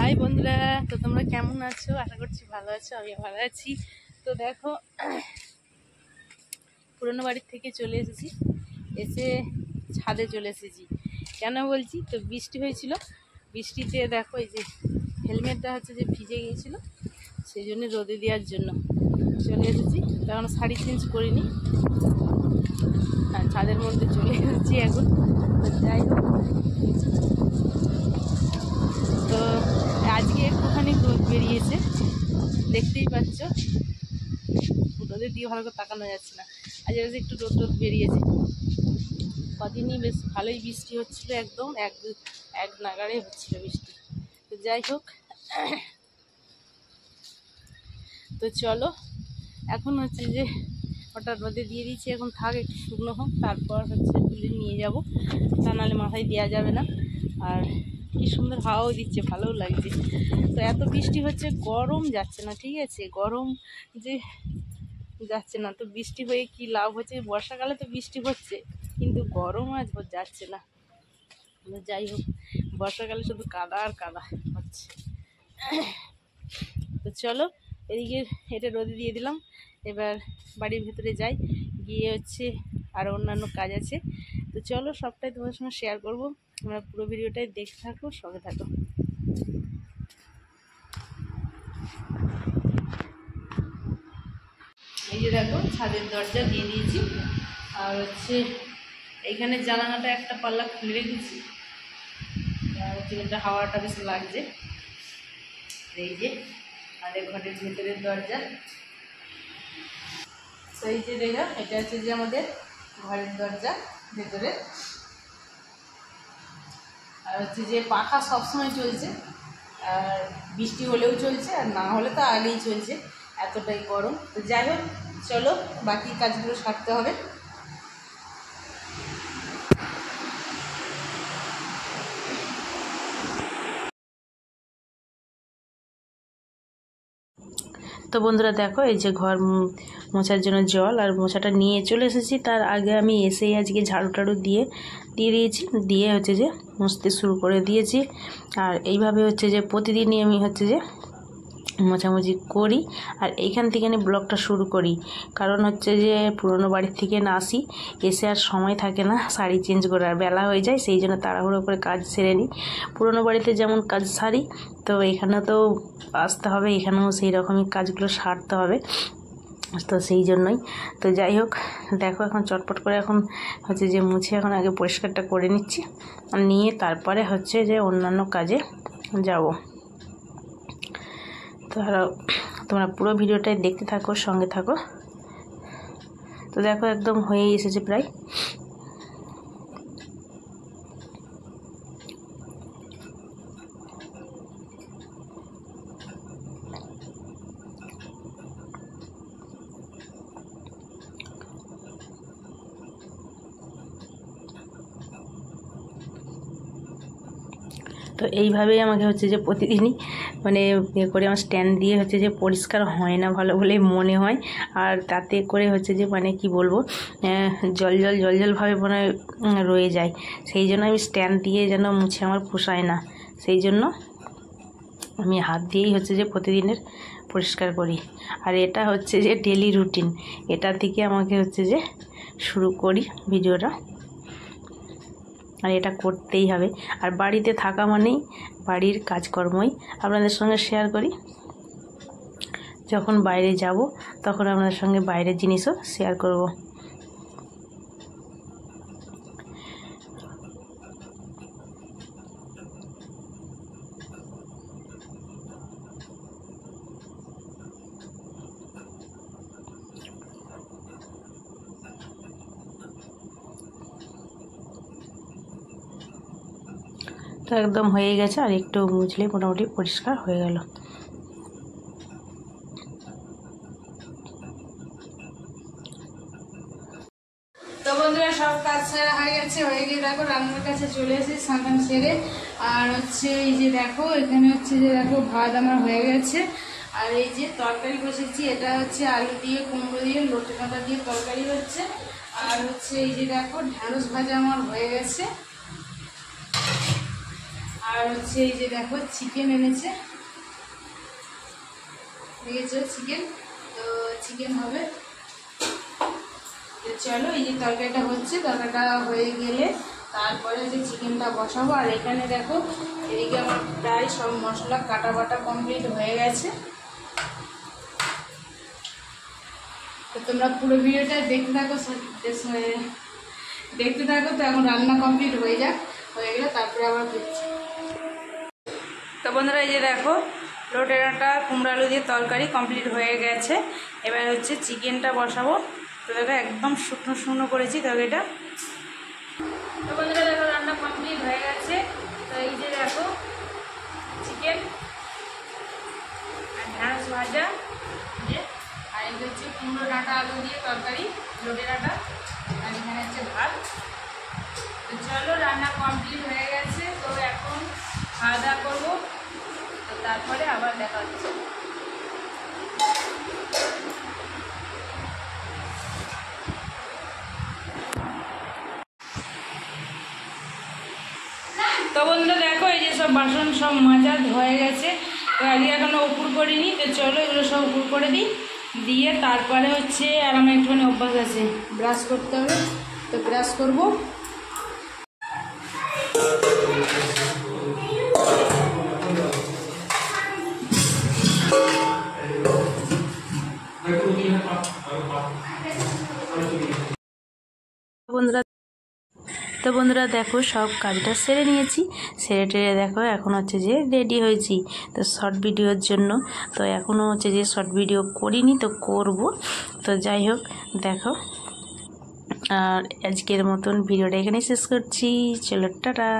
High বন্ধুরা, তো তোমরা কেমন আছো? আশা করছি ভালো আছো, আমি ভালো আছি। তো দেখো, পুরনো বাড়ির থেকে চলে এসেছি, এসে ছাদে চলে এসেছি। কেন বলছি, তো বৃষ্টি হয়েছিল, বৃষ্টিতে দেখো এই যে হেলমেটটা হচ্ছে যে ভিজে গিয়েছিলো, সেই জন্য রোদে দেওয়ার জন্য চলে এসেছি। তখন শাড়ি চেঞ্জ করিনি, আর ছাদের মধ্যে চলে এসেছি এখন। তো যাই হোক, তো আজকে একটুখানি রোদ বেরিয়েছে, দেখতেই পাচ্ছ। রোদের দিয়ে ভালো করে তাকানো যাচ্ছে না, আজ একটু রোদ বেরিয়েছে। কদিনই বেশ ভালোই বৃষ্টি হচ্ছিল, একদম এক নাগাড়ে হচ্ছিল বৃষ্টি। তো যাই হোক, তো চলো এখন হচ্ছে যে ওটা রোদে দিয়ে দিচ্ছি, এখন থাক একটু শুকনো হোক, তারপর হচ্ছে তুলে নিয়ে যাব, তা নাহলে মাথায় দেওয়া যাবে না। আর কি সুন্দর হাওয়াও দিচ্ছে, ভালোও লাগছে। তো এত বৃষ্টি হচ্ছে, গরম যাচ্ছে না, ঠিক আছে, গরম যে যাচ্ছে না। তো বৃষ্টি হয়ে কি লাভ হচ্ছে? বর্ষাকালে তো বৃষ্টি হচ্ছে, কিন্তু গরম আজ যাচ্ছে না। যাই হোক, বর্ষাকালে শুধু কাদা আর কাদা হচ্ছে। তো চলো, এদিকে এটা রোদে দিয়ে দিলাম, এবার বাড়ির ভেতরে যাই, গিয়ে হচ্ছে আরও অন্যান্য কাজ আছে। তো চলো, সবটাই তোমাদের সঙ্গে শেয়ার করবো, তোমরা পুরো ভিডিওটাই দেখতে থাকো, সঙ্গে থাকো। এই যে দেখো, ছাদের দরজা দিয়ে দিয়েছি, আর হচ্ছে এইখানে জানালাটা একটা পাল্লা খুলে রেখেছি, আর হচ্ছে এটা হাওয়াটা বেশ লাগছে। এই যে আমাদের ঘরের ভেতরের দরজা, তো এই যে দেখো, এটা হচ্ছে যে আমাদের ঘরের দরজা ভেতরে। আর হচ্ছে যে পাখা সবসময় চলছে, আর বৃষ্টি হলেও চলছে, আর না হলে তো আগেই চলছে, এতটাই গরম। তো যাই হোক, চলো বাকি কাজগুলো সারতে হবে। তো বন্ধুরা দেখো, এই যে ঘর মোছার জন্য জল আর মোছাটা নিয়ে চলে এসেছি। তার আগে আমি এসেই আজকে ঝাড়ু টাড়ু দিয়ে দিয়েছি, দিয়ে হচ্ছে যে মুছতে শুরু করে দিয়েছি। আর এইভাবে হচ্ছে যে প্রতিদিনই আমি হচ্ছে যে মোছামুছি করি, আর এইখান থেকে আমি ব্লগটা শুরু করি। কারণ হচ্ছে যে পুরনো বাড়ির থেকে না আসি, এসে আর সময় থাকে না শাড়ি চেঞ্জ করার, বেলা হয়ে যায়, সেই জন্য তাড়াহুড়ো করে কাজ সেরে নিই। পুরনো বাড়িতে যেমন কাজ সারি, তো এখানে তো আসতে হবে, এখানেও সেই রকমই কাজগুলো সারতে হবে, তো সেই জন্যই। তো যাই হোক, দেখো এখন চটপট করে এখন হচ্ছে যে মুছে এখন আগে পরিষ্কারটা করে নিচ্ছি, নিয়ে তারপরে হচ্ছে যে অন্যান্য কাজে যাব। তো তোমরা পুরো ভিডিওটাই দেখতে থাকো, সঙ্গে থাকো। তো দেখো, একদম হয়ে এসেছে প্রায়। তো এইভাবেই আমাকে হচ্ছে যে প্রতিদিনই মানে করে আমার স্ট্যান্ড দিয়ে হচ্ছে যে পরিষ্কার হয় না ভালো বলে মনে হয়, আর তাতে করে হচ্ছে যে মানে কি বলবো, জল ভাবে মনে রয়ে যায়। সেই জন্য আমি স্ট্যান্ড দিয়ে যেন মুছে আমার পোষায় না, সেই জন্য আমি হাত দিয়েই হচ্ছে যে প্রতিদিনের পরিষ্কার করি। আর এটা হচ্ছে যে ডেলি রুটিন, এটা থেকে আমাকে হচ্ছে যে শুরু করি ভিডিওটা, আর এটা করতেই হবে। আর বাড়িতে থাকা মানেই বাড়ির কাজকর্মই আপনাদের সঙ্গে শেয়ার করি, যখন বাইরে যাব তখন আপনাদের সঙ্গে বাইরের জিনিসও শেয়ার করব। তো একদম হয়ে গেছে, আর একটু মুছলে মোটামুটি পরিষ্কার হয়ে গেল। তো বন্ধুরা, সব কাজ সারা হয়ে গিয়ে দেখো রান্নার কাছে চলে এসেছি স্নান সেরে। আর হচ্ছে এই যে দেখো, এখানে হচ্ছে যে দেখো ভাত আমার হয়ে গেছে, আর এই যে তরকারি বসেছি, এটা হচ্ছে আলু দিয়ে কুমড়ো দিয়ে লটে কাঁটা দিয়ে তরকারি হচ্ছে। আর হচ্ছে এই যে দেখো ঢ্যাঁড়স ভাজা আমার হয়ে গেছে। আর হচ্ছে এই যে দেখো চিকেন এনেছে, দেখেছো চিকেন, তো চিকেন হবে। চলো এই যে তরকারিটা হচ্ছে, তরকারিটা হয়ে গেলে তারপরে যে চিকেনটা বসাবো। আর এখানে দেখো এদিকে আমার প্রায় সব মশলা কাটা বাটা কমপ্লিট হয়ে গেছে। তো তোমরা পুরো ভিডিওটা দেখতে থাকো, তো এখন রান্না কমপ্লিট হয়ে গেলে তারপরে আবার দেখছি। তো বন্ধুরা এই যে দেখো লোটে ডাঁটা কুমড়ো আলু দিয়ে তরকারি কমপ্লিট হয়ে গেছে। এবার হচ্ছে চিকেনটা বসাবো। তো দেখো একদম শুকনো শুকনো করেছি তরকারিটা। তো বন্ধুরা দেখো রান্না কমপ্লিট হয়ে গেছে। তো এই যে দেখো চিকেন আর ঢ্যাঁড়স ভাজা, আর এই হচ্ছে কুমড়ো ডাঁটা আলু দিয়ে তরকারি লোটে ডাঁটা, আর এখানে হচ্ছে ভাত। তো চলো রান্না কমপ্লিট হয়ে গেছে, তো এখন খাওয়া দাওয়া করবো, তো তারপরে আবার দেখা হচ্ছে। তো বন্ধুরা দেখো এই যে সব বাসন সব মাজা হয়ে গেছে। তো আজকে এখনো উপর করিনি, তো চলো এগুলো সব উপর করে দিই, দিয়ে তারপরে হচ্ছে আর আমার একটুখানি অভ্যাস আছে ব্রাশ করতে হবে, তো ব্রাশ করবো। বন্ধুরা দেখো সব কাজটা সেরে নিয়েছি, সেরে টেরে দেখো এখন হচ্ছে যে রেডি হয়েছি তো শর্ট ভিডিওর জন্য। তো এখনও হচ্ছে যে শর্ট ভিডিও করিনি, তো করব। তো যাই হোক দেখো, আর আজকের মতন ভিডিওটা এখানেই শেষ করছি। চলো টাটা।